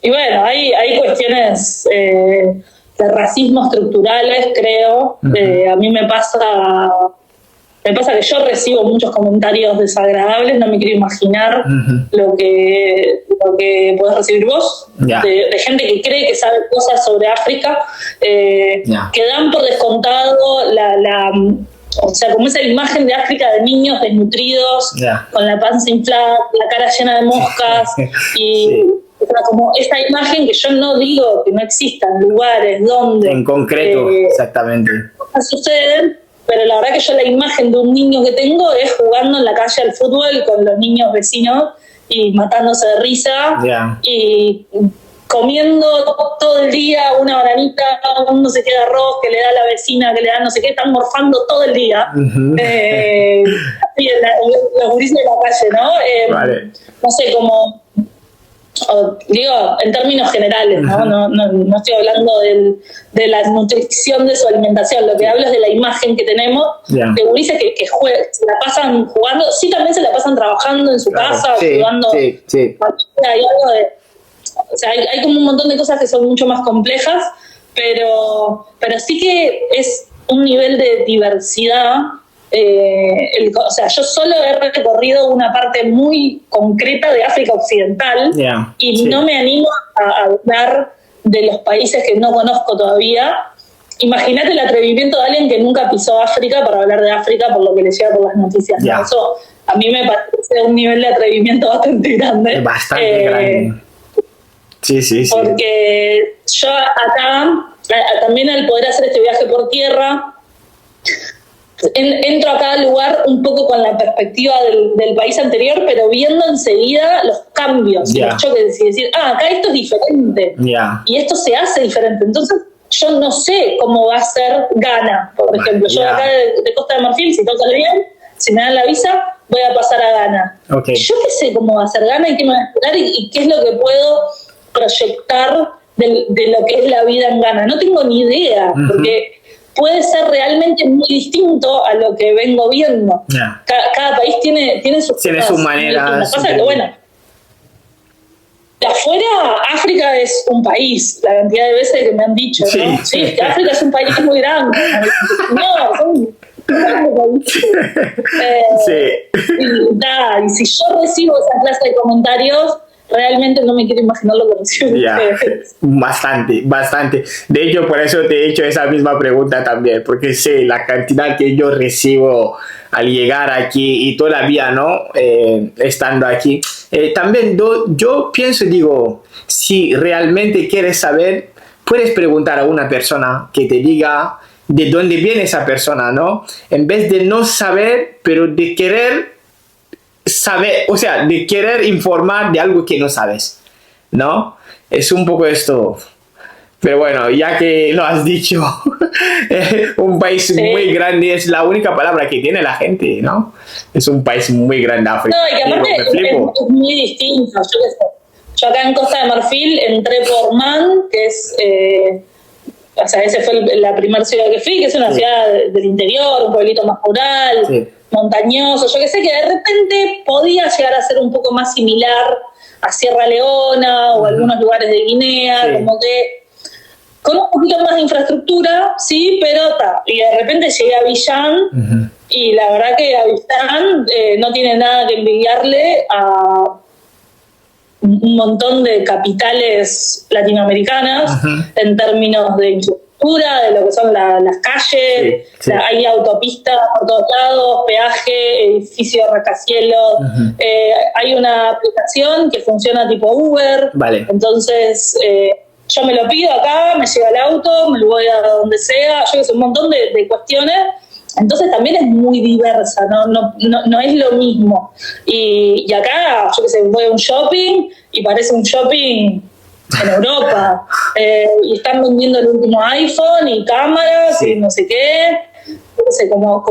[SPEAKER 1] Y bueno, hay cuestiones de racismo estructurales, creo. A mí me pasa que yo recibo muchos comentarios desagradables, no me quiero imaginar lo que podés recibir vos, de gente que cree que sabe cosas sobre África, que dan por descontado o sea, como esa imagen de África de niños desnutridos, con la panza inflada, la cara llena de moscas, y o sea, como esta imagen que yo no digo que no existan lugares donde...
[SPEAKER 2] En concreto, exactamente.
[SPEAKER 1] Cosas suceden, pero la verdad que yo la imagen de un niño que tengo es jugando en la calle al fútbol con los niños vecinos y matándose de risa, y comiendo todo el día una bananita, un no sé qué de arroz que le da la vecina, que le da no sé qué, están morfando todo el día. Los gurises de la calle, ¿no? No sé, como... digo, en términos generales, ¿no? No estoy hablando de la nutrición de su alimentación, lo que hablo es de la imagen que tenemos de gurises que se la pasan jugando, sí, también se la pasan trabajando en su casa, ayudando. Hay algo de... O sea, hay como un montón de cosas que son mucho más complejas, pero sí que es un nivel de diversidad. O sea, yo solo he recorrido una parte muy concreta de África Occidental y no me animo a hablar de los países que no conozco todavía. imagínate el atrevimiento de alguien que nunca pisó África para hablar de África por lo que le llega por las noticias.
[SPEAKER 2] Ya.
[SPEAKER 1] ¿no? Eso a mí me parece un nivel de atrevimiento bastante grande.
[SPEAKER 2] Bastante grande. Sí.
[SPEAKER 1] Porque yo acá, también al poder hacer este viaje por tierra, entro a cada lugar un poco con la perspectiva del país anterior, pero viendo enseguida los cambios, los choques, y decir, acá esto es diferente, y esto se hace diferente. Entonces, yo no sé cómo va a ser Ghana, por ejemplo. Yo acá de Costa de Marfil, si todo sale bien, si me dan la visa, voy a pasar a Ghana.
[SPEAKER 2] Okay.
[SPEAKER 1] Yo qué sé cómo va a ser Ghana y qué me va a esperar y qué es lo que puedo proyectar de lo que es la vida en Ghana. No tengo ni idea, porque puede ser realmente muy distinto a lo que vengo viendo. Cada país tiene
[SPEAKER 2] su manera.
[SPEAKER 1] Pasa que, bueno, de afuera, África es un país, la cantidad de veces que me han dicho, ¿no? Sí, que África es un país muy grande. No, son grandes países. Y si yo recibo esa clase de comentarios, realmente no me quiero imaginar lo que reciben ustedes.
[SPEAKER 2] Bastante. De hecho, por eso te he hecho esa misma pregunta también, porque sé la cantidad que yo recibo al llegar aquí y todavía, ¿no? Estando aquí. También yo pienso, digo, si realmente quieres saber, puedes preguntar a una persona que te diga de dónde viene esa persona, ¿no? En vez de no saber, pero de querer saber, o sea, de querer informar de algo que no sabes, ¿no? Es un poco esto. Pero bueno, ya que lo has dicho, un país muy grande es la única palabra que tiene la gente, ¿no? Es un país muy grande, África.
[SPEAKER 1] No, y que aparte es muy distinto. Yo acá en Costa de Marfil entré por Man, que es... o sea, esa fue la primera ciudad que fui, que es una ciudad del interior, un pueblito más rural, montañoso. Yo que sé que de repente podía llegar a ser un poco más similar a Sierra Leona o algunos lugares de Guinea, como que con un poquito más de infraestructura, sí, pero está. Y de repente llegué a Abiyán y la verdad que Abiyán no tiene nada que envidiarle a un montón de capitales latinoamericanas en términos de infraestructura, de lo que son las calles, hay autopistas por todos lados, peaje, edificios rascacielos, hay una aplicación que funciona tipo Uber, entonces yo me lo pido acá, me lleva el auto, me lo voy a donde sea, yo que sé, un montón de cuestiones. Entonces también es muy diversa, no es lo mismo. Y acá, yo que sé, voy a un shopping y parece un shopping en Europa. Y están vendiendo el último iPhone y cámaras y no sé qué. Entonces, como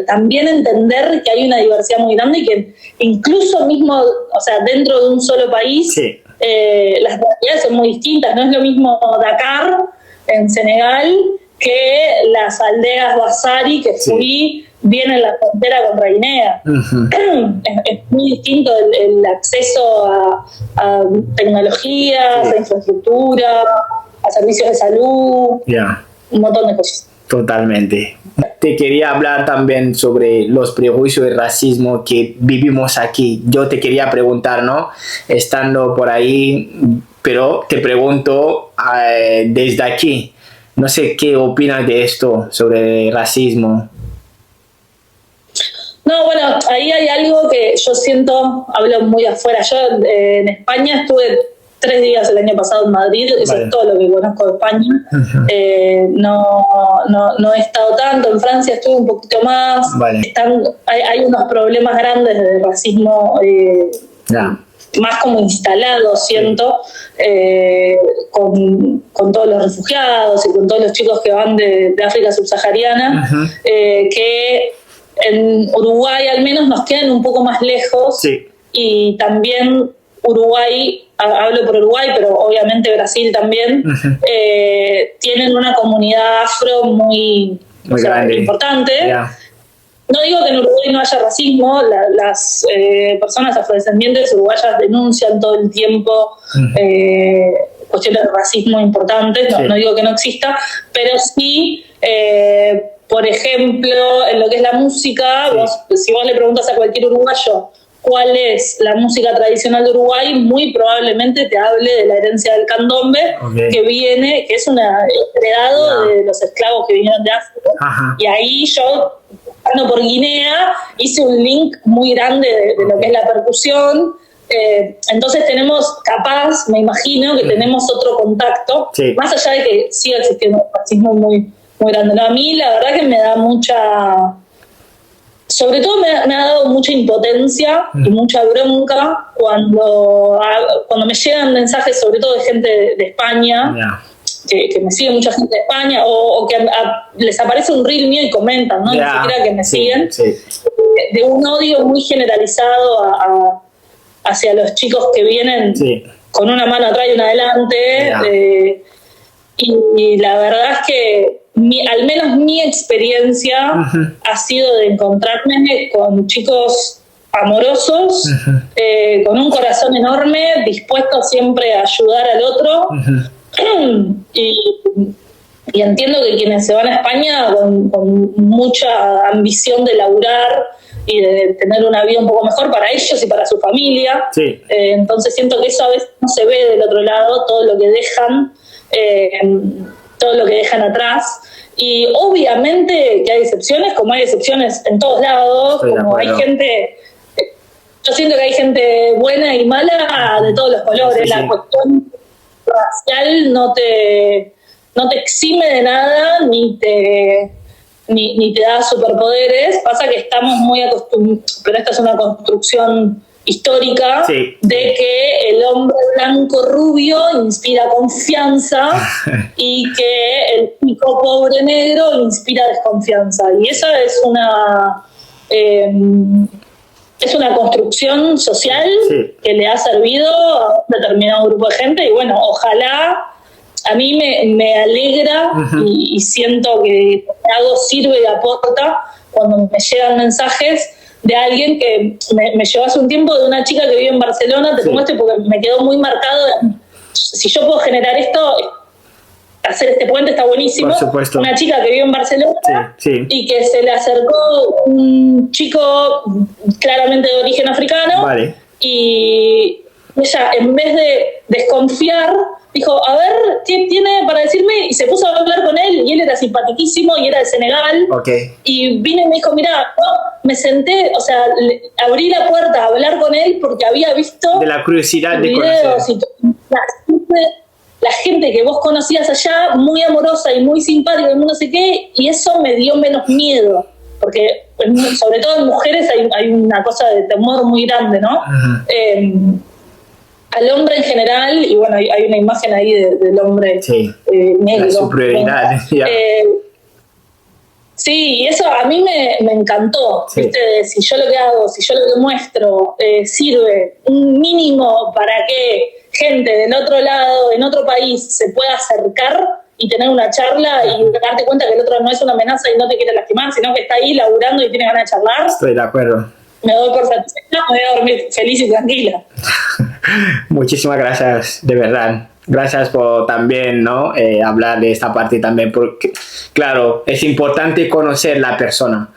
[SPEAKER 1] también entender que hay una diversidad muy grande y que incluso mismo, o sea, dentro de un solo país, las realidades son muy distintas. No es lo mismo Dakar, en Senegal, que las aldeas Basari que fui bien en la frontera contra Guinea. Es muy distinto el acceso a tecnologías, a infraestructura, a servicios de salud, un montón de cosas.
[SPEAKER 2] Totalmente. Te quería hablar también sobre los prejuicios y racismo que vivimos aquí. Yo te quería preguntar, ¿no? Estando por ahí, pero te pregunto desde aquí. No sé qué opinas de esto sobre racismo.
[SPEAKER 1] No, bueno, ahí hay algo que yo siento, hablo muy afuera. Yo en España estuve 3 días el año pasado en Madrid, eso es todo lo que conozco de España. No he estado tanto, en Francia estuve un poquito más. Hay unos problemas grandes de racismo más como instalado, siento, con todos los refugiados y con todos los chicos que van de África subsahariana, que en Uruguay al menos nos quedan un poco más lejos, y también Uruguay, hablo por Uruguay, pero obviamente Brasil también, tienen una comunidad afro muy grande, importante. No digo que en Uruguay no haya racismo, las personas afrodescendientes uruguayas denuncian todo el tiempo cuestiones de racismo importantes, no digo que no exista, pero sí, por ejemplo, en lo que es la música, si vos le preguntas a cualquier uruguayo cuál es la música tradicional de Uruguay, muy probablemente te hable de la herencia del candombe, que viene, que es un heredado de los esclavos que vinieron de África. Y ahí yo, pasando por Guinea, hice un link muy grande de lo que es la percusión. Entonces tenemos, capaz, me imagino que tenemos otro contacto, más allá de que siga existiendo un racismo muy, muy grande. No, a mí la verdad que me da mucha, sobre todo me ha dado mucha impotencia y mucha bronca cuando me llegan mensajes, sobre todo de gente de España, que me sigue mucha gente de España, o que les aparece un reel mío y comentan, ¿no? Ni siquiera que me siguen, de un odio muy generalizado hacia los chicos que vienen con una mano atrás y una adelante, y la verdad es que al menos mi experiencia ha sido de encontrarme con chicos amorosos, con un corazón enorme, dispuestos siempre a ayudar al otro, y entiendo que quienes se van a España con mucha ambición de laburar y de tener una vida un poco mejor para ellos y para su familia. Entonces siento que eso a veces no se ve del otro lado, todo lo que dejan atrás. Y obviamente que hay excepciones, como hay excepciones en todos lados, como hay gente, yo siento que hay gente buena y mala de todos los colores. La cuestión racial no te exime de nada, ni te da superpoderes. Pasa que estamos muy acostumbrados, pero esta es una construcción histórica de que el hombre blanco rubio inspira confianza y que el chico pobre negro inspira desconfianza, y esa es una construcción social que le ha servido a un determinado grupo de gente. Y bueno, ojalá, a mí me alegra y siento que algo sirve y aporta cuando me llegan mensajes de alguien que me llevó hace un tiempo, de una chica que vive en Barcelona. Te pongo porque me quedó muy marcado. Si yo puedo generar esto, hacer este puente está buenísimo.
[SPEAKER 2] Por supuesto.
[SPEAKER 1] Una chica que vive en Barcelona y que se le acercó un chico claramente de origen africano, y ella, en vez de desconfiar, dijo, a ver, ¿qué tiene para decirme? Y se puso a hablar con él, y él era simpaticísimo y era de Senegal. Y vine y me dijo, mira, me senté, o sea, abrí la puerta a hablar con él porque había visto
[SPEAKER 2] de la curiosidad de
[SPEAKER 1] videos y la gente que vos conocías allá, muy amorosa y muy simpática y no sé qué, y eso me dio menos miedo, porque sobre todo en mujeres hay una cosa de temor muy grande, ¿no? Al hombre en general, y bueno, hay una imagen ahí del hombre negro.
[SPEAKER 2] La superioridad.
[SPEAKER 1] Sí, y eso a mí me encantó, ¿viste? Si yo lo que hago, si yo lo que muestro sirve un mínimo para que gente del otro lado, en otro país, se pueda acercar y tener una charla y darte cuenta que el otro no es una amenaza y no te quiere lastimar, sino que está ahí laburando y tiene ganas de charlar.
[SPEAKER 2] Estoy de acuerdo.
[SPEAKER 1] Me doy por satisfecha, me voy a dormir feliz y tranquila.
[SPEAKER 2] Muchísimas gracias, de verdad. Gracias por también, ¿no? Hablar de esta parte también, porque, claro, es importante conocer la persona,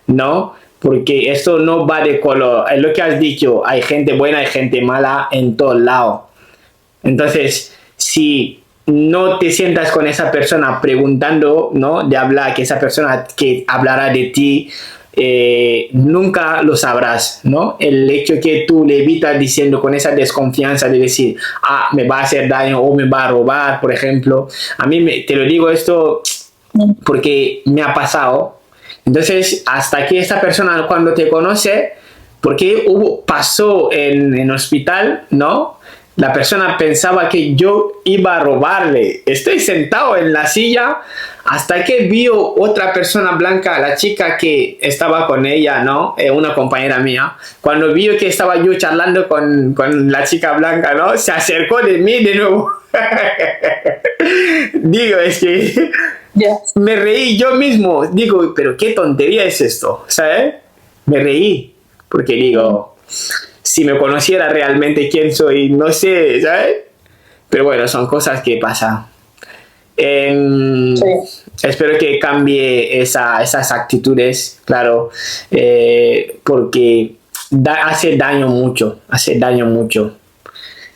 [SPEAKER 2] ¿no? Porque esto no va de color. Es lo que has dicho, hay gente buena, hay gente mala en todos lados. Entonces, si no te sientas con esa persona preguntando, ¿no? De hablar, que esa persona que hablará de ti, nunca lo sabrás, ¿no? El hecho que tú le evitas diciendo con esa desconfianza de decir, me va a hacer daño o me va a robar, por ejemplo. A mí te lo digo esto porque me ha pasado. Entonces, hasta que esta persona cuando te conoce, porque pasó en hospital, ¿no? La persona pensaba que yo iba a robarle. Estoy sentado en la silla hasta que vio otra persona blanca, la chica que estaba con ella, ¿no? Una compañera mía. Cuando vio que estaba yo charlando con la chica blanca, ¿no? Se acercó de mí de nuevo. Digo, es que me reí yo mismo. Digo, pero qué tontería es esto, ¿sabes? Me reí porque digo, si me conociera realmente quién soy, no sé, ¿sabes? Pero bueno, son cosas que pasan. Espero que cambie esas actitudes, claro, porque hace daño mucho, hace daño mucho.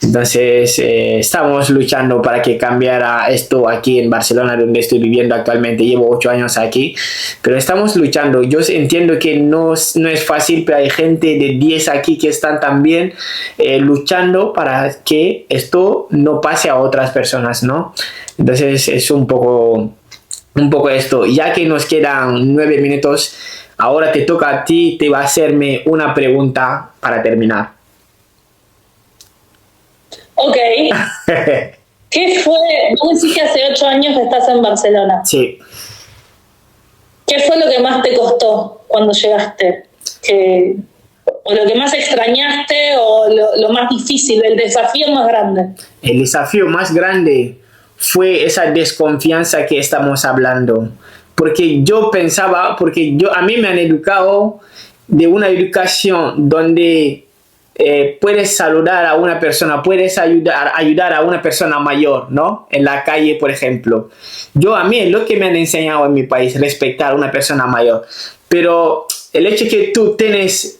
[SPEAKER 2] Entonces, estamos luchando para que cambiara esto aquí en Barcelona, donde estoy viviendo actualmente. Llevo 8 años aquí, pero estamos luchando. Yo entiendo que no es fácil, pero hay gente de 10 aquí que están también luchando para que esto no pase a otras personas, ¿no? Entonces, es un poco esto. Ya que nos quedan 9 minutos, ahora te toca a ti, te va a hacerme una pregunta para terminar.
[SPEAKER 1] Ok. ¿Qué fue? Vos decís que hace 8 años que estás en Barcelona.
[SPEAKER 2] Sí.
[SPEAKER 1] ¿Qué fue lo que más te costó cuando llegaste? ¿O lo que más extrañaste o lo más difícil, el desafío más grande?
[SPEAKER 2] El desafío más grande fue esa desconfianza que estamos hablando. Porque yo pensaba, a mí me han educado de una educación donde puedes saludar a una persona, puedes ayudar a una persona mayor, ¿no? En la calle, por ejemplo. A mí es lo que me han enseñado en mi país, respetar a una persona mayor. Pero el hecho que tú tienes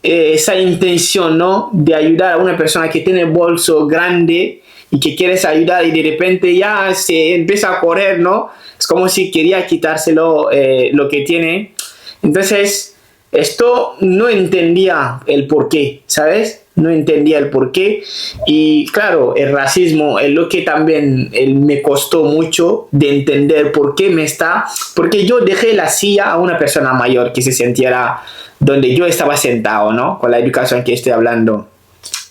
[SPEAKER 2] esa intención, ¿no? De ayudar a una persona que tiene bolso grande y que quieres ayudar y de repente ya se empieza a correr, ¿no? Es como si quería quitárselo lo que tiene. Entonces, esto no entendía el porqué, ¿sabes? No entendía el porqué. Y claro, el racismo es lo que también me costó mucho de entender porque yo dejé la silla a una persona mayor que se sintiera donde yo estaba sentado, ¿no? Con la educación que estoy hablando.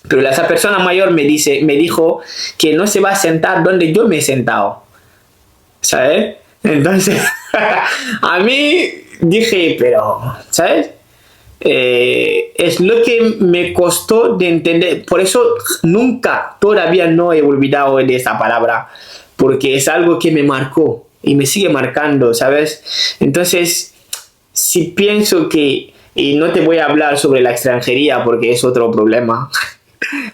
[SPEAKER 2] Pero esa persona mayor me dijo que no se va a sentar donde yo me he sentado, ¿sabes? Entonces, a mí dije, pero, ¿sabes? Es lo que me costó de entender. Por eso todavía no he olvidado de esa palabra, porque es algo que me marcó y me sigue marcando, ¿sabes? Entonces, si pienso y no te voy a hablar sobre la extranjería porque es otro problema,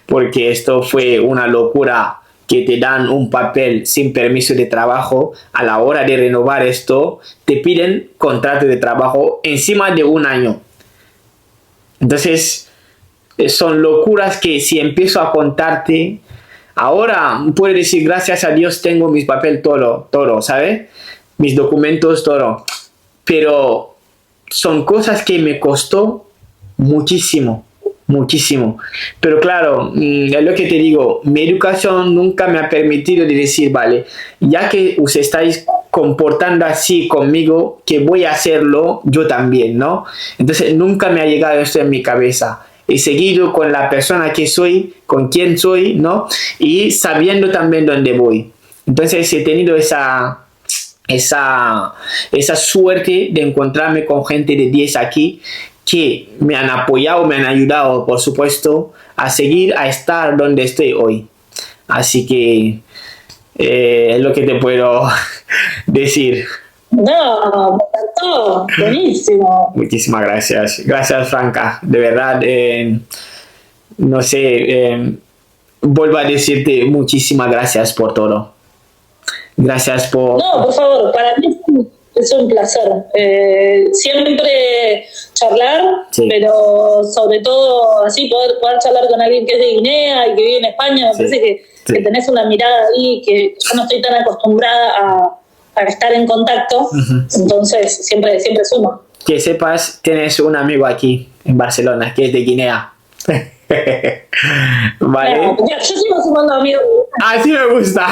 [SPEAKER 2] porque esto fue una locura, que te dan un papel sin permiso de trabajo. A la hora de renovar esto, te piden contrato de trabajo encima de 1 año. Entonces, son locuras que si empiezo a contarte, ahora puedo decir, gracias a Dios tengo mis papeles todo, ¿sabes? Mis documentos, todo. Pero son cosas que me costó muchísimo. Pero claro, es lo que te digo, mi educación nunca me ha permitido de decir, vale, ya que os estáis comportando así conmigo, que voy a hacerlo yo también, ¿no? Entonces nunca me ha llegado esto en mi cabeza. He seguido con la persona que soy, con quien soy, ¿no? Y sabiendo también dónde voy. Entonces he tenido esa suerte de encontrarme con gente de 10 aquí que me han apoyado, me han ayudado, por supuesto, a estar donde estoy hoy. Así que es lo que te puedo decir.
[SPEAKER 1] No, me encantó, buenísimo.
[SPEAKER 2] Muchísimas gracias. Gracias, Franca. De verdad, no sé, vuelvo a decirte muchísimas gracias por todo. Gracias por...
[SPEAKER 1] No, por favor, para mí es un placer. Siempre charlar, sí, pero sobre todo así poder charlar con alguien que es de Guinea y que vive en España. Me parece que tenés una mirada ahí que yo no estoy tan acostumbrada a estar en contacto. Entonces siempre suma.
[SPEAKER 2] Que sepas, tienes un amigo aquí en Barcelona que es de Guinea. Vale.
[SPEAKER 1] Claro, yo sigo sumando amigos.
[SPEAKER 2] Así me gusta.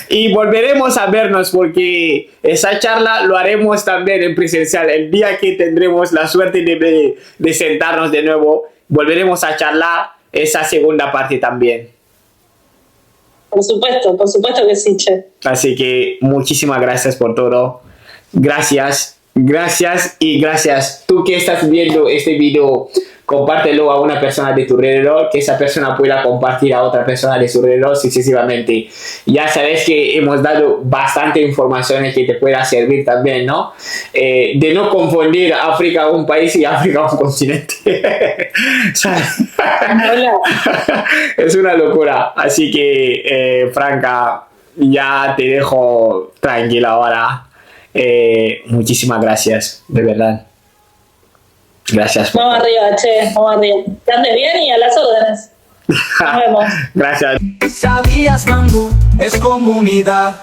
[SPEAKER 2] Y volveremos a vernos porque esa charla lo haremos también en presencial. El día que tendremos la suerte de sentarnos de nuevo, volveremos a charlar esa segunda parte también.
[SPEAKER 1] Por supuesto que sí, che.
[SPEAKER 2] Así que muchísimas gracias por todo. Gracias y gracias. Tú que estás viendo este video, compártelo a una persona de tu alrededor, que esa persona pueda compartir a otra persona de su alrededor sucesivamente. Ya sabes que hemos dado bastante información que te pueda servir también, ¿no? De no confundir África un país y África un continente. Es una locura. Así que, Franca, ya te dejo tranquila ahora. Muchísimas gracias, de verdad. Gracias.
[SPEAKER 1] Vamos arriba, che, vamos arriba. Que andes bien y a las órdenes. Nos vemos.
[SPEAKER 2] Gracias.
[SPEAKER 3] ¿Sabías, Mangú? Es comunidad.